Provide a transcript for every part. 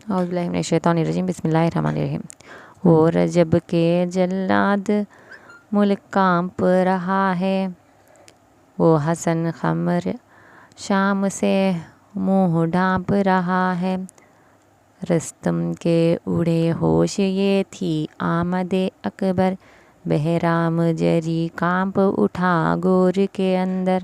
اعوذ باللہ من الشیطان الرجیم، بسم اللہ الرحمن الرحیم۔ وہ رجب کے جلاد ملک کانپ رہا ہے، وہ حسن خمر شام سے منہ ڈھانپ رہا ہے۔ رستم کے اڑے ہوش یہ تھی آمد اکبر، بہرام جری کانپ اٹھا گور کے اندر۔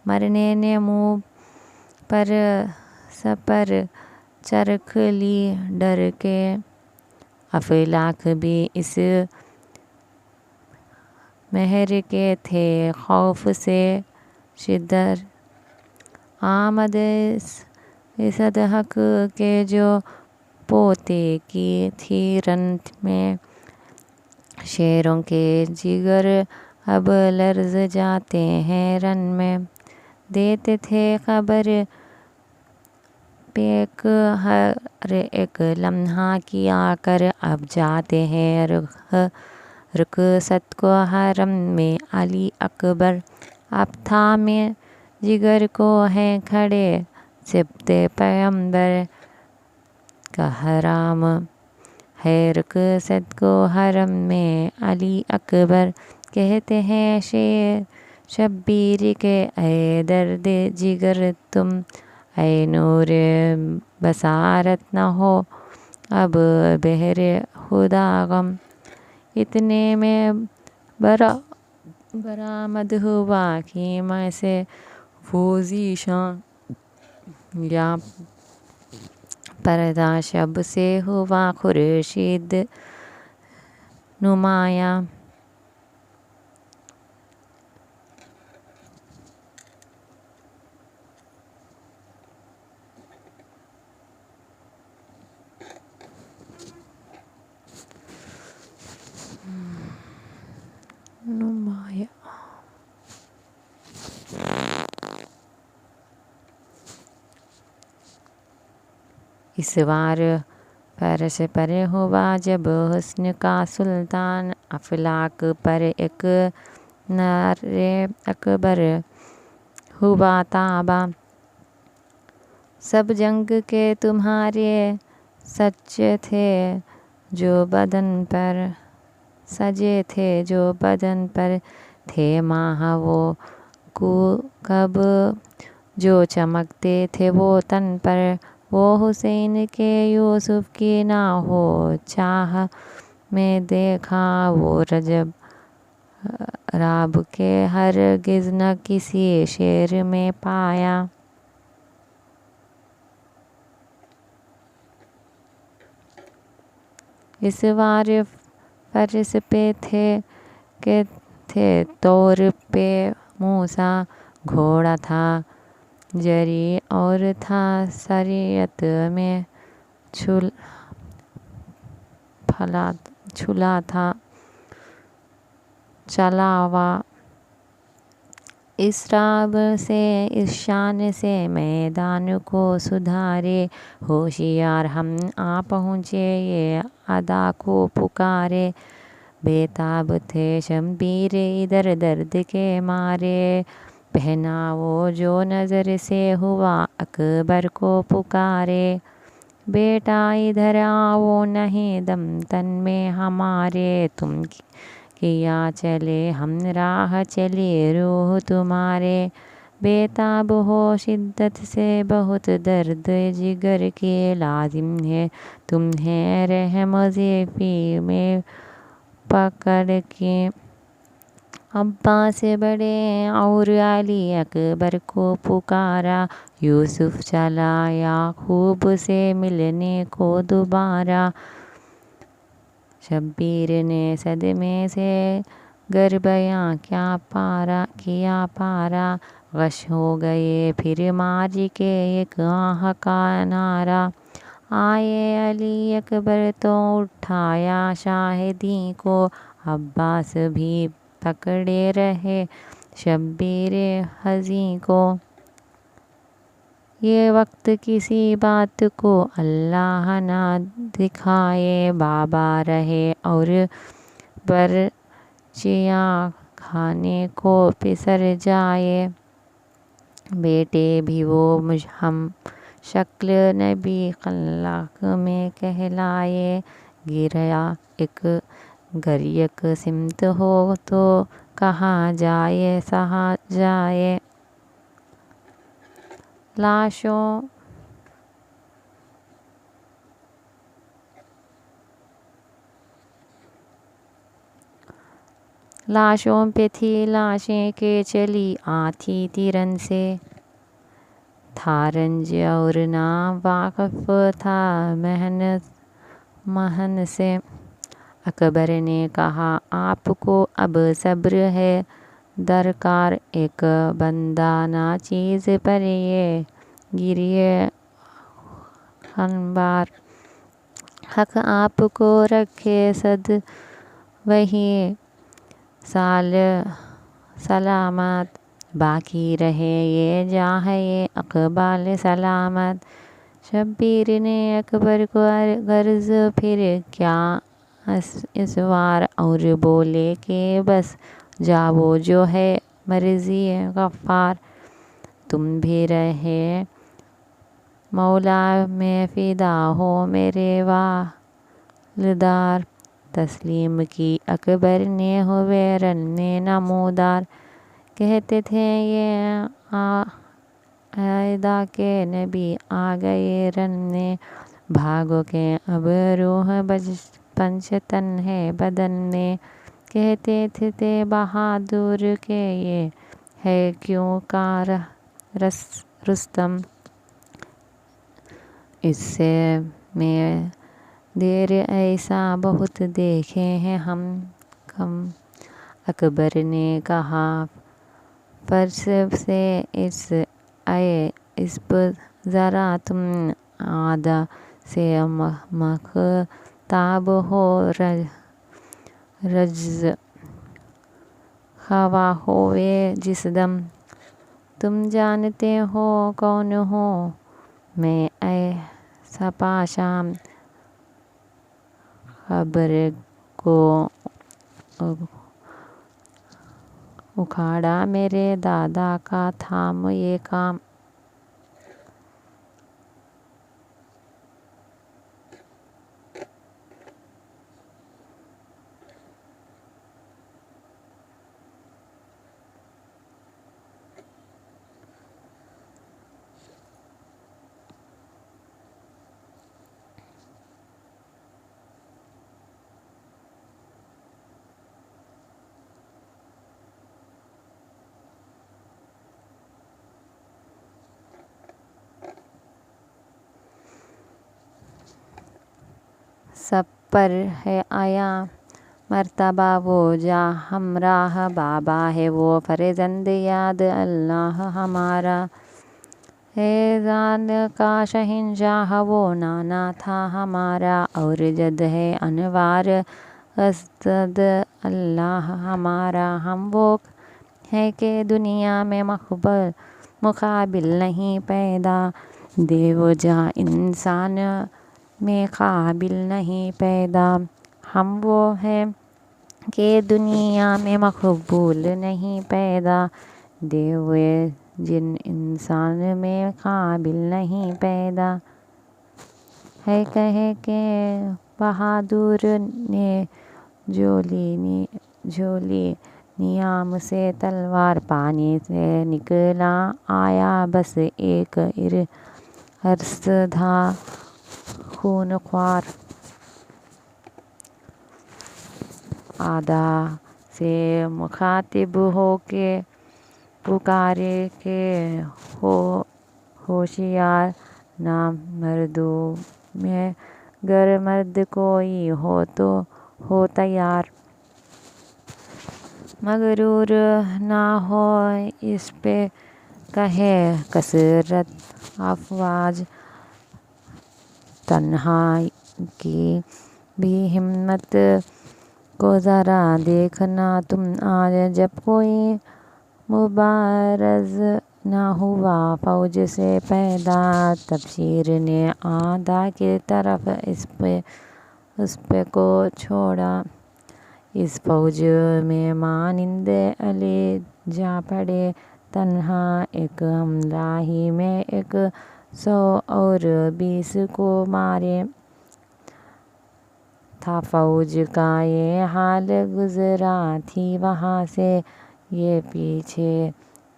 مرنے نے منہ پر سپر چرخ لی ڈر کے، افلاک بھی اس مہر کے تھے خوف سے شدر۔ آمد اسد حق کے جو پوتے کی تھی رن میں، شیروں کے جگر اب لرز جاتے ہیں رن میں۔ دیتے تھے خبر پیک ہر ایک لمحہ کی آ کر، اب جاتے ہیں رخصت کو حرم میں علی اکبر۔ اب تھامے جگر کو ہیں کھڑے سبط پیغمبر، کہرام ہے رخصت کو حرم میں علی اکبر۔ کہتے ہیں شبیر کے اے درد جگر تم، اے نور بصارت نہ ہو اب بحر خدا غم۔ اتنے میں برآمد ہوا خیمہ سے وہ ذی شان، یا پردہ شب سے ہوا خورشید نمایاں۔ اس بار فرش پر ہوا جب حسن کا سلطان، افلاک پر ایک نعرہ اکبر ہوا تاباں۔ سب جنگ کے تمہارے سجے تھے جو بدن پر تھے ماہ و کوکب جو چمکتے تھے وہ تن پر۔ وہ حسین کے یوسف کی نہ ہو چاہ میں دیکھا، وہ رجب راب کے ہرگز نہ کسی شعر میں پایا۔ اس بار فرش پہ تھے طور پہ موسیٰ، گھوڑا تھا جری اور تھا سریت میں چھلا تھا چلاوا۔ اس راب سے اس شان سے میدان کو سدھارے، ہوشیار ہم آ پہنچے یہ ادا کو پکارے۔ بے تاب تھے شبیر ادھر درد کے مارے، پہنا وہ جو نظر سے ہوا اکبر کو پکارے۔ بیٹا ادھر آؤ نہیں دم تن میں ہمارے، تم کیا چلے ہم راہ چلے روح تمہارے۔ بے تاب ہو شدت سے بہت درد جگر کے، لازم ہے تمہیں رحم ضعیفی میں پکڑ کے۔ عباس بڑے اور علی اکبر کو پکارا، یوسف چلا یعقوب سے ملنے کو دوبارہ۔ شبیر نے صدمے سے گر بیاں کیا پارا، غش ہو گئے پھر مار کے ایک آہ کا نعرہ۔ آئے علی اکبر تو اٹھایا شاہدی کو، عباس بھی پکڑے رہے شبیر حزیں کو۔ یہ وقت کسی بات کو اللہ نہ دکھائے، بابا رہے اور بر مرچیاں کھانے کو پسر جائے، بیٹے بھی وہ ہم شکل نبی خلق میں کہلائے، گریا ایک گر یک سمت ہو تو کہاں جائے سہا جائے۔ لاشوں پہ تھی لاشیں کہ چلی آتی تھی رن سے، تھا رنج اور نہ واقف تھا محن سے۔ اکبر نے کہا آپ کو اب صبر ہے درکار، ایک بندہ ناچیز پر یہ گریے خنبار۔ حق آپ کو رکھے صد وہی سال سلامت، باقی رہے یہ جاہ یہ اقبال سلامت۔ شبیر نے اکبر کو غرض پھر کیا اسوار، اور بولے کہ بس جاؤ جو ہے مرضی غفار۔ تم بھی رہے مولا میں فدا ہو میرے والدار، تسلیم کی اکبر نے ہوئے رن میں نمودار۔ کہتے تھے یہ عائدہ کے نبی آ گئے رن میں، بھاگو کہ اب روح پنجتن ہے بدن میں۔ کہتے تھے بہادر کہ یہ ہے کیوں کا رستم، اس سے میں دیر ایسا بہت دیکھے ہیں ہم کم۔ اکبر نے کہا فرش سے اس پر ذرا تم عادا سے مختاب ہو، رجز خواہ ہوئے جس دم، تم جانتے ہو کون ہوں میں اے سپہ شام۔ خبر کو اکھاڑا میرے دادا کا تھام یہ کام۔ سب پر ہے آیا مرتبہ وہ جا ہمراہ، بابا ہے وہ فرزند یاد اللہ ہمارا، ہے زاد کا شہنشاہ وہ نانا تھا ہمارا، اور جد ہے انوار اسد اللہ ہمارا۔ ہم وہ ہیں کہ دنیا میں مقابل نہیں پیدا، دے و جا انسان میں قابل نہیں پیدا۔ ہم وہ ہیں کہ دنیا میں مقبول نہیں پیدا، دے ہوئے جن انسان میں قابل نہیں پیدا۔ ہے کہے کہ بہادر نے جھولی نیام سے تلوار، پانی سے نکلا آیا بس ایک عرص تھا خون خوار۔ آدھا سے مخاطب ہو کے پکارے کہ ہوشیار، نامردوں میں گر مرد کوئی ہو تو ہو تیار، مغرور نہ ہو اس پہ کہے کثرت افواج، تنہائی کی بھی ہمت کو ذرا دیکھنا تم آج، جب کوئی مبارز نہ ہوا فوج سے پیدا۔ تبشیر نے آدھا کی طرف اس پہ کو چھوڑا، اس فوج میں مانند علی جا پڑے، تنہا ایک حملہ ہی میں 120 کو مارے۔ تھا فوج کا یہ حال، گزرا تھی وہاں سے یہ پیچھے،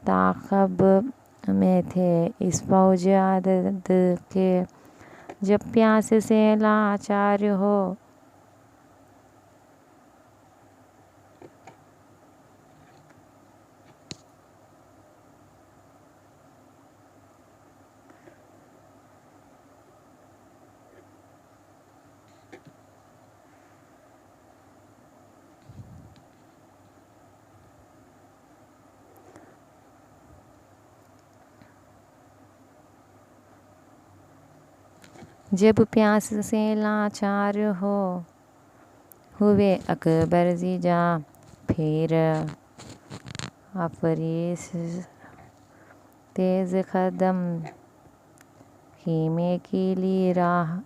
تعاقب میں تھے اس فوج عدد کے، جب پیاس سے لاچار ہو۔ جب پیاس سے لاچار ہوئے اکبر زیجا، پھر افریس تیز قدم خیمے کی لی راہ،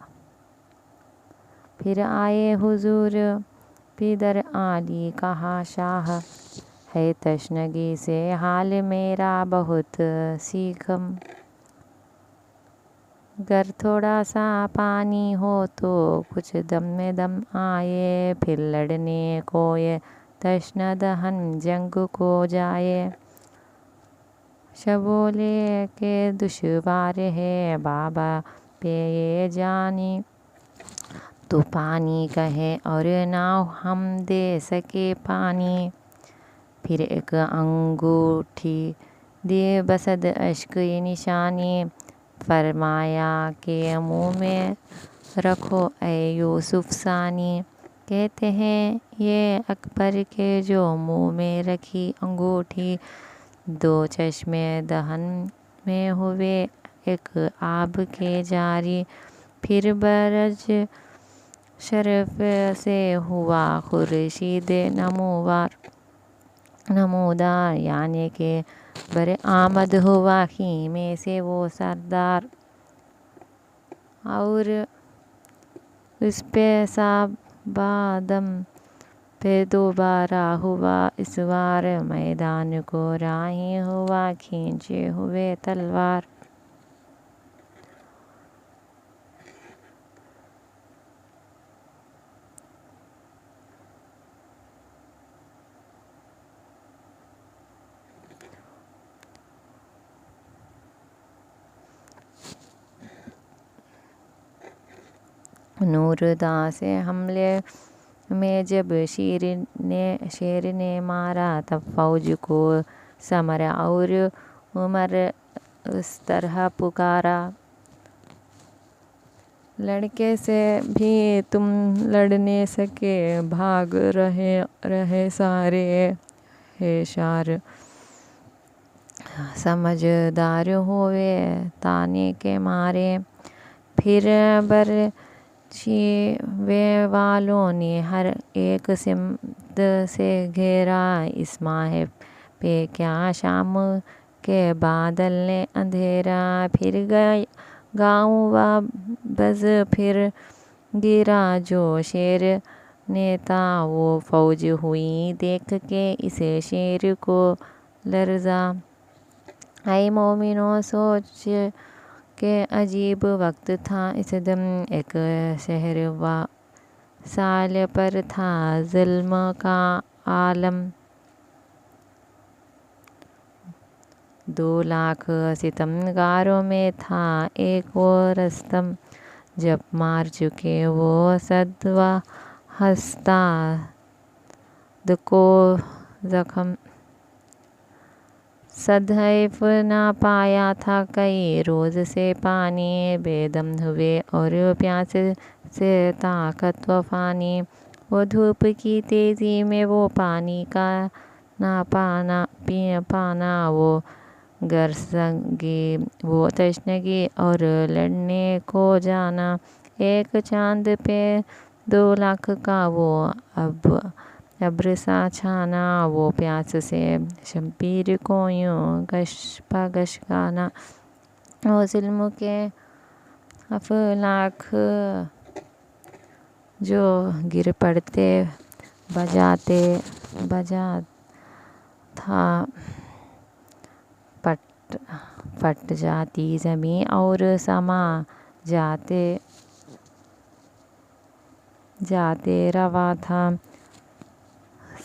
پھر آئے حضور پیدر علی، کہا شاہ ہے تشنگی سے حال میرا بہت سی کم، گر تھوڑا سا پانی ہو تو کچھ دم میں دم آئے، پھر لڑنے کو یہ تشنہ دہن جنگ کو جائے۔ شاہ بولے کہ دشوار ہے بابا پہ یہ جانی، تو پانی کہے اور نہ ہم دے سکے پانی، پھر ایک انگوٹھی دی بصد اشک نشانی، فرمایا کہ منہ میں رکھو اے یوسف ثانی، کہتے ہیں یہ اکبر کے جو منہ میں رکھی انگوٹھی، دو چشمے دہن میں ہوئے ایک آب کے جاری، پھر برج شرف سے ہوا خورشید نمودار، یعنی کہ برآمد ہوا خیمے سے وہ سردار، اور اس پہ صبادم پہ دوبارہ ہوا اسوار، میدان کو راہی ہوا کھینچے ہوئے تلوار۔ نوردا سے حملے میں جب شیر نے مارا، تب فوج کو سمر اور عمر اس طرح پکارا، لڑکے سے بھی تم لڑ نہ سکے، بھاگ رہے سارے ہوشیار، سمجھدار ہوئے تانے کے مارے، پھر برچھیوے والوں نے ہر ایک سمت سے گھیرا، اس ماہ پہ کیا شام کے بادل نے اندھیرا، پھر گاؤں و بز پھر گرا، جو شیر نے تھا وہ فوج ہوئی دیکھ کے اس شیر کو لرزا، اے مومنو سوچ کہ عجیب وقت تھا اس دم، ایک شہر و سال پر تھا ظلم کا عالم، 2,00,000 ستم گاروں میں تھا ایک وہ رستم، جب مار چکے وہ 100 و ہفتاد کو زخم، 100 حیف نہ پایا تھا کئی روز سے پانی، بے دم ہوئے اور پیاس سے طاقت و فانی، وہ دھوپ کی تیزی میں وہ پانی کا نہ پانا، وہ گرسنگی وہ تشنگی اور لڑنے کو جانا، ایک چاند پہ 2,00,000 کا وہ ابر سا چھانا، وہ پیاس سے شبیر کو یوں گش پا گش گانا، وہ ظلم کے افلاک جو گر پڑتے بجا تھا پھٹ جاتی زمین اور سما جاتے روا تھا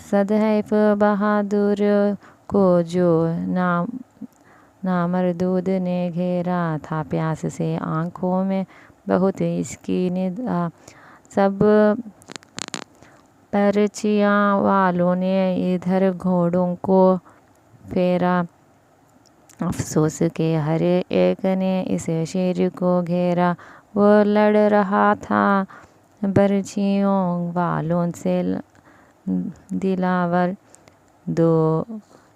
سدحیف بہادر کو جو نامردود نے گھیرا تھا پیاس سے آنکھوں میں بہت اس کی ندا سب پرچیاں والوں نے ادھر گھوڑوں کو پھیرا افسوس کے ہر ایک نے اس شیر کو گھیرا وہ لڑ رہا تھا برچھیوں والوں سے دلاور دو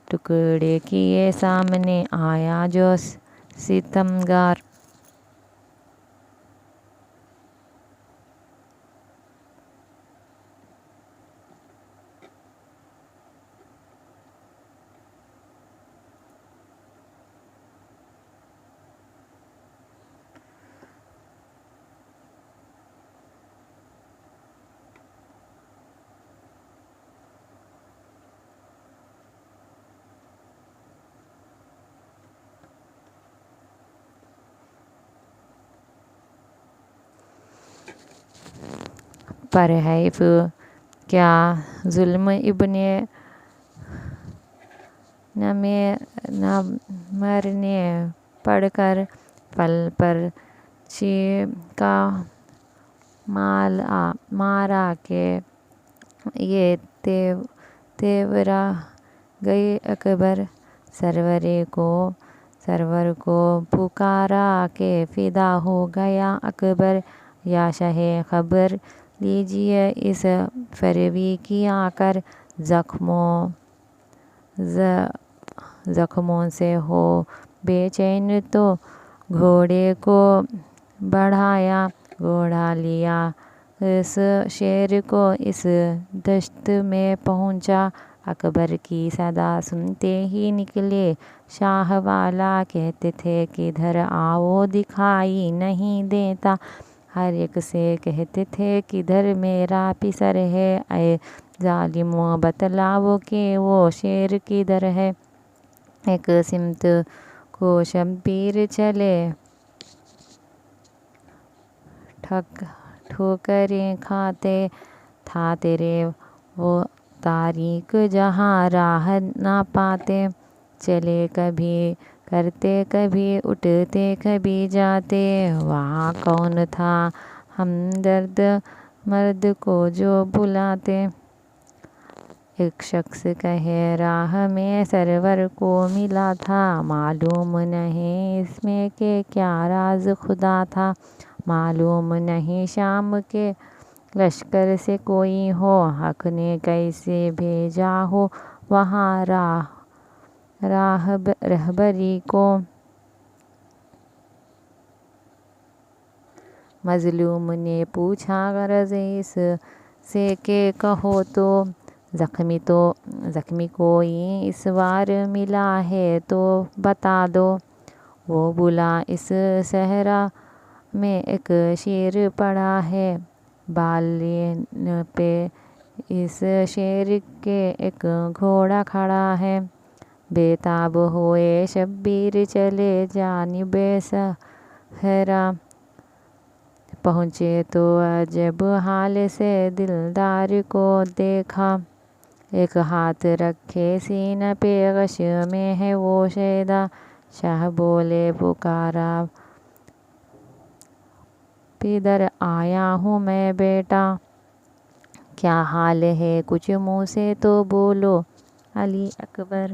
ٹکڑے کیے سامنے آیا جو ستمگار پر حیف کیا ظلم ابن نمر نے پڑھ کر پل پر چی کا مارا کہ یہ تیورا گئی اکبر سرور کو پکارا کہ فدا ہو گیا اکبر یا شاہ خبر لیجیے اس فروی کی آ کر زخموں سے ہو بے چین تو گھوڑے کو گھوڑا لیا اس شیر کو اس دشت میں پہنچا اکبر کی صدا سنتے ہی نکلے شاہ والا کہتے تھے کدھر آؤ دکھائی نہیں دیتا ہر ایک سے کہتے تھے کدھر میرا پسر ہے اے ظالموں بتلاؤ کہ وہ شیر کدھر ہے ایک سمت کو شبیر چلے ٹھوکریں کھاتے تھا تیرے وہ تاریک جہاں راہ نہ پاتے چلے کبھی کرتے کبھی اٹھتے کبھی جاتے وہاں کون تھا ہمدرد مرد کو جو بلاتے ایک شخص کہے راہ میں سرور کو ملا تھا معلوم نہیں اس میں کہ کیا راز خدا تھا معلوم نہیں شام کے لشکر سے کوئی ہو حق نے کیسے بھیجا ہو وہاں رہبری کو مظلوم نے پوچھا غرض اس سے کہ کہو تو زخمی کوئی اس وار ملا ہے تو بتا دو وہ بولا اس صحرا میں ایک شیر پڑا ہے بالین پہ اس شیر کے ایک گھوڑا کھڑا ہے بےتاب ہوئے شبیر چلے جانب صحرا پہنچے تو عجب حال سے دلدار کو دیکھا ایک ہاتھ رکھے سینہ پہ غش میں ہے وہ شیدا شاہ بولے پکارا پدر آیا ہوں میں بیٹا کیا حال ہے کچھ منہ سے تو بولو علی اکبر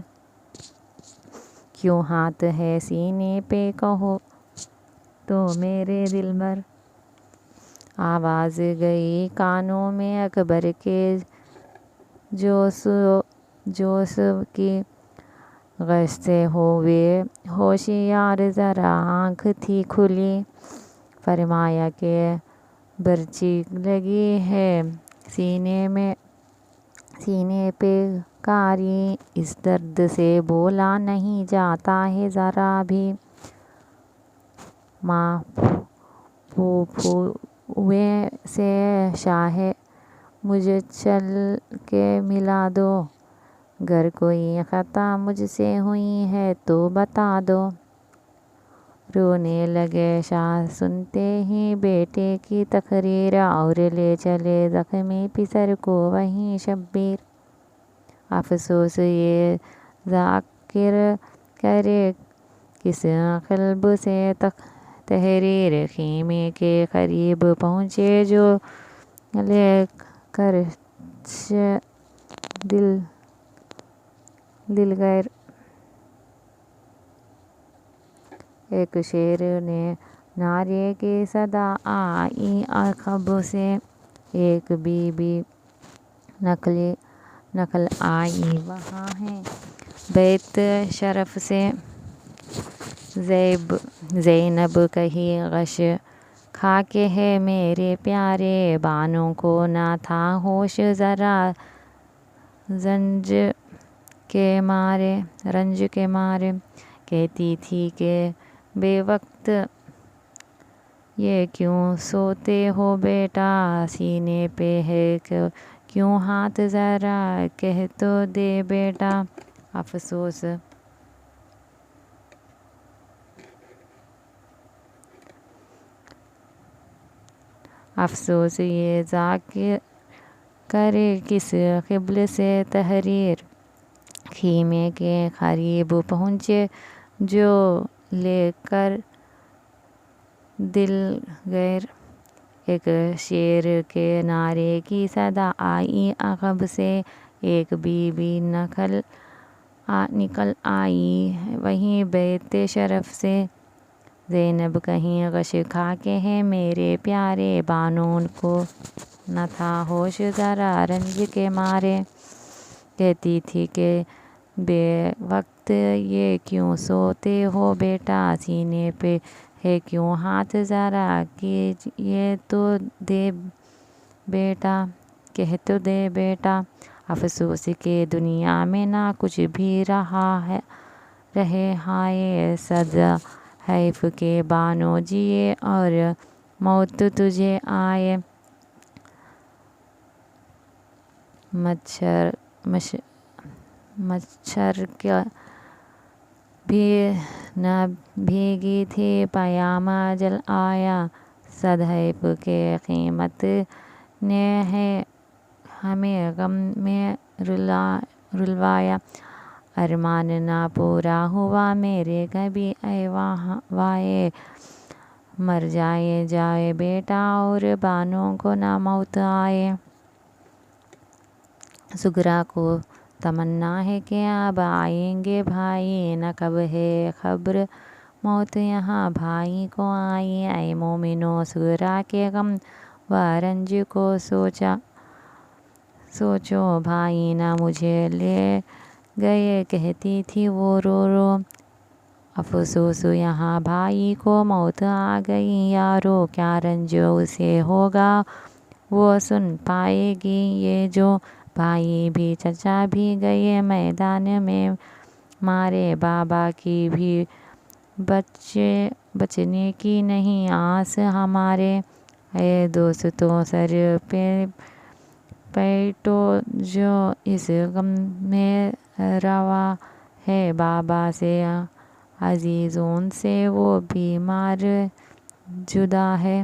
کیوں ہاتھ ہے سینے پہ کہو تو میرے دلبر آواز گئی کانوں میں اکبر کے جوش کی غش سے ہوئے ہوشیار ذرا آنکھ تھی کھلی فرمایا کہ برچی لگی ہے سینے پہ کاری اس درد سے بولا نہیں جاتا ہے ذرا بھی ماں پھوئے سے شاہ مجھے چل کے ملا دو، گر کوئی خطا مجھ سے ہوئی ہے تو بتا دو۔ رونے لگے شاہ سنتے ہی بیٹے کی تقریر، اور لے چلے زخمی پسر کو وہیں شبیر۔ افسوس یہ ذاکر کرے کس قلب سے تحریر، خیمے کے قریب پہنچے جو لے کر دل گیر۔ ایک شیر نے نعرے کی صدا آئی عقب سے، ایک بی بی نقل آئی وہاں ہے بیت شرف سے۔ زینب کہی غش کھا کے ہے میرے پیارے، بانوں کو نہ تھا ہوش ذرا رنج کے مارے، کہتی تھی کہ بے وقت یہ کیوں سوتے ہو بیٹا، سینے پہ ہے کیوں ہاتھ ذرا کہہ تو دے بیٹا۔ افسوس یہ ذاکر کرے کس قبل سے تحریر، خیمے کے قریب پہنچے جو لے کر دل گیر۔ ایک شیر کے نعرے کی صدا آئی عقب سے، ایک بی بی نکل آئی وہیں بیت شرف سے۔ زینب کہیں غش کھا کے ہے میرے پیارے، بانوں کو نہ تھا ہوش ذرا رنج کے مارے، کہتی تھی کہ بے وقت یہ کیوں سوتے ہو بیٹا، سینے پہ ہے کیوں ہاتھ ذرا کہہ تو دے بیٹا۔ افسوس کہ دنیا میں نہ کچھ بھی رہے ہائے صد حیف کہ بانو جیے اور موت تجھے آئے۔ مچھر کا بھی نہ بھیگی تھی پیام اجل آیا، صد حیف کہ قسمت نے ہے ہمیں غم میں رلوایا۔ ارمان نہ پورا ہوا میرے کبھی اے وائے، مر جائے بیٹا اور بانوں کو نہ موت آئے۔ زہرا کو تمنا ہے کہ اب آئیں گے بھائی، نہ کب ہے خبر موت یہاں بھائی کو آئی۔ اے مومنو زہرا کے غم و رنج کو سوچو، بھائی نہ مجھے لے گئے کہتی تھی وہ رو رو۔ افسوس یہاں بھائی کو موت آ گئی یارو، کیا رنج اسے ہوگا وہ سن پائے گی یہ جو۔ بھائی بھی چچا بھی گئے میدان میں مارے، بابا کی بھی بچنے کی نہیں آس ہمارے۔ اے دوستو سر پہ پیٹو جو اس غم میں روا ہے، بابا سے عزیزوں سے وہ بیمار جدا ہے۔